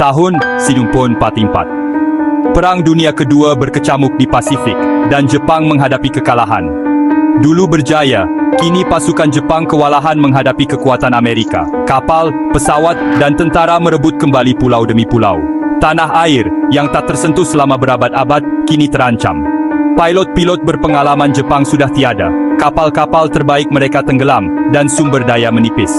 Tahun 1944. Perang Dunia Kedua berkecamuk di Pasifik, dan Jepang menghadapi kekalahan. Dulu berjaya, kini pasukan Jepang kewalahan menghadapi kekuatan Amerika. Kapal, pesawat, dan tentara merebut kembali pulau demi pulau. Tanah air, yang tak tersentuh selama berabad-abad, kini terancam. Pilot-pilot berpengalaman Jepang sudah tiada, kapal-kapal terbaik mereka tenggelam, dan sumber daya menipis.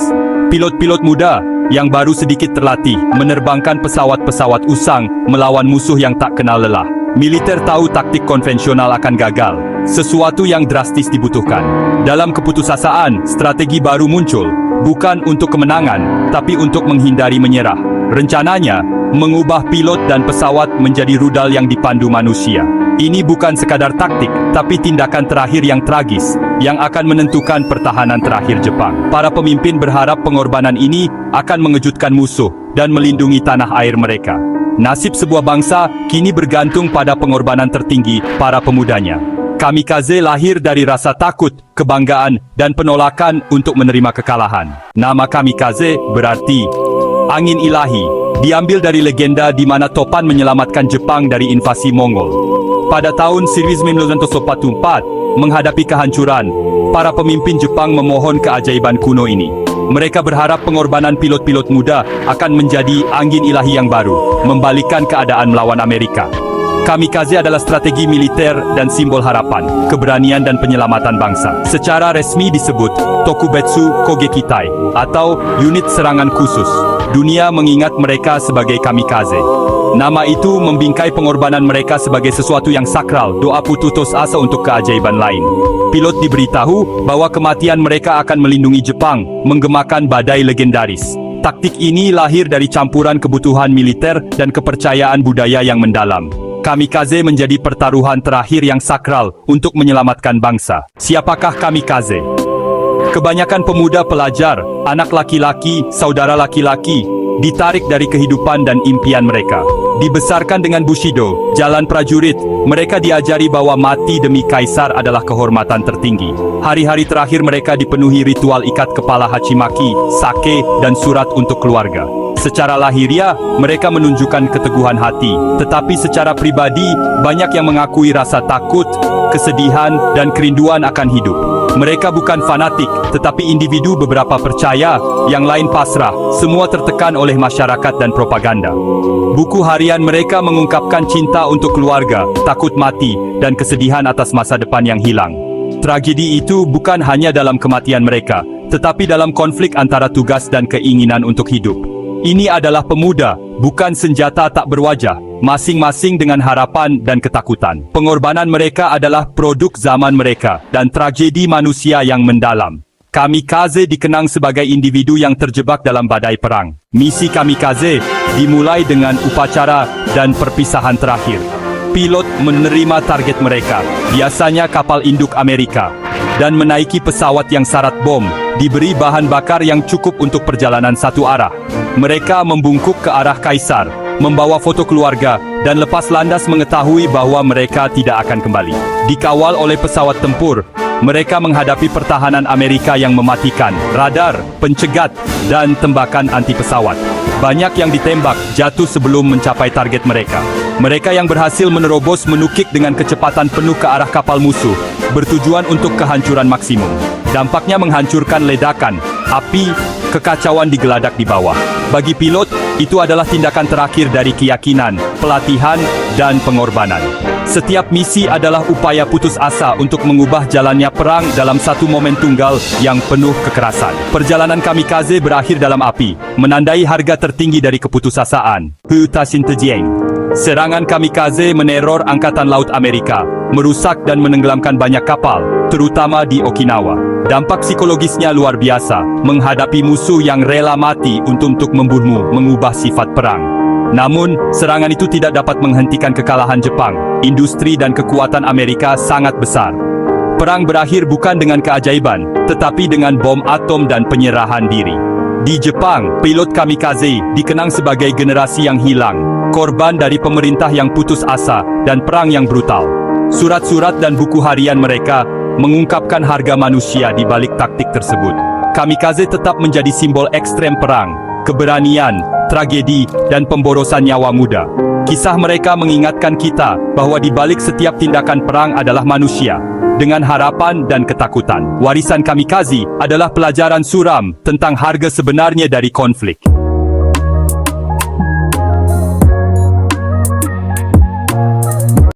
Pilot-pilot muda, yang baru sedikit terlatih, menerbangkan pesawat-pesawat usang, melawan musuh yang tak kenal lelah. Militer tahu taktik konvensional akan gagal, sesuatu yang drastis dibutuhkan. Dalam keputusasaan, strategi baru muncul, bukan untuk kemenangan, tapi untuk menghindari menyerah. Rencananya, mengubah pilot dan pesawat menjadi rudal yang dipandu manusia. Ini bukan sekadar taktik, tapi tindakan terakhir yang tragis, yang akan menentukan pertahanan terakhir Jepang. Para pemimpin berharap pengorbanan ini akan mengejutkan musuh, dan melindungi tanah air mereka. Nasib sebuah bangsa, kini bergantung pada pengorbanan tertinggi, para pemudanya. Kamikaze lahir dari rasa takut, kebanggaan, dan penolakan untuk menerima kekalahan. Nama kamikaze berarti angin ilahi, diambil dari legenda di mana Topan menyelamatkan Jepang dari invasi Mongol. Pada tahun 1944, menghadapi kehancuran, para pemimpin Jepang memohon keajaiban kuno ini. Mereka berharap pengorbanan pilot-pilot muda akan menjadi angin ilahi yang baru, membalikkan keadaan melawan Amerika. Kamikaze adalah strategi militer dan simbol harapan, keberanian dan penyelamatan bangsa. Secara resmi disebut Tokubetsu Kogekitai, atau unit serangan khusus. Dunia mengingat mereka sebagai kamikaze. Nama itu membingkai pengorbanan mereka sebagai sesuatu yang sakral, doa putus asa untuk keajaiban lain. Pilot diberitahu bahwa kematian mereka akan melindungi Jepang, menggemakan badai legendaris. Taktik ini lahir dari campuran kebutuhan militer dan kepercayaan budaya yang mendalam. Kamikaze menjadi pertaruhan terakhir yang sakral untuk menyelamatkan bangsa. Siapakah kamikaze? Kebanyakan pemuda pelajar, anak laki-laki, saudara laki-laki, ditarik dari kehidupan dan impian mereka. Dibesarkan dengan Bushido, jalan prajurit, mereka diajari bahwa mati demi kaisar adalah kehormatan tertinggi. Hari-hari terakhir mereka dipenuhi ritual ikat kepala hachimaki, sake, dan surat untuk keluarga. Secara lahiriah, mereka menunjukkan keteguhan hati, tetapi secara pribadi, banyak yang mengakui rasa takut, kesedihan, dan kerinduan akan hidup. Mereka bukan fanatik, tetapi individu beberapa percaya, yang lain pasrah, semua tertekan oleh masyarakat dan propaganda. Buku harian mereka mengungkapkan cinta untuk keluarga, takut mati, dan kesedihan atas masa depan yang hilang. Tragedi itu bukan hanya dalam kematian mereka, tetapi dalam konflik antara tugas dan keinginan untuk hidup. Ini adalah pemuda, bukan senjata tak berwajah, masing-masing dengan harapan dan ketakutan. Pengorbanan mereka adalah produk zaman mereka, dan tragedi manusia yang mendalam. Kamikaze dikenang sebagai individu yang terjebak dalam badai perang. Misi kamikaze dimulai dengan upacara dan perpisahan terakhir. Pilot menerima target mereka, biasanya kapal induk Amerika, dan menaiki pesawat yang syarat bom, diberi bahan bakar yang cukup untuk perjalanan satu arah. Mereka membungkuk ke arah kaisar, membawa foto keluarga, dan lepas landas mengetahui bahwa mereka tidak akan kembali. Dikawal oleh pesawat tempur, mereka menghadapi pertahanan Amerika yang mematikan, radar, pencegat, dan tembakan anti pesawat. Banyak yang ditembak, jatuh sebelum mencapai target mereka. Mereka yang berhasil menerobos menukik dengan kecepatan penuh ke arah kapal musuh, bertujuan untuk kehancuran maksimum. Dampaknya menghancurkan ledakan, api, kekacauan digeladak di bawah. Bagi pilot, itu adalah tindakan terakhir dari keyakinan, pelatihan, dan pengorbanan. Setiap misi adalah upaya putus asa untuk mengubah jalannya perang dalam satu momen tunggal yang penuh kekerasan. Perjalanan kamikaze berakhir dalam api, menandai harga tertinggi dari keputusasaan. Serangan kamikaze meneror Angkatan Laut Amerika, merusak dan menenggelamkan banyak kapal, terutama di Okinawa. Dampak psikologisnya luar biasa, menghadapi musuh yang rela mati untuk membunuhmu, mengubah sifat perang. Namun, serangan itu tidak dapat menghentikan kekalahan Jepang. Industri dan kekuatan Amerika sangat besar. Perang berakhir bukan dengan keajaiban, tetapi dengan bom atom dan penyerahan diri. Di Jepang, pilot kamikaze dikenang sebagai generasi yang hilang, korban dari pemerintah yang putus asa, dan perang yang brutal. Surat-surat dan buku harian mereka mengungkapkan harga manusia di balik taktik tersebut. Kamikaze tetap menjadi simbol ekstrem perang, keberanian, tragedi, dan pemborosan nyawa muda. Kisah mereka mengingatkan kita bahwa di balik setiap tindakan perang adalah manusia, dengan harapan dan ketakutan. Warisan kamikaze adalah pelajaran suram tentang harga sebenarnya dari konflik.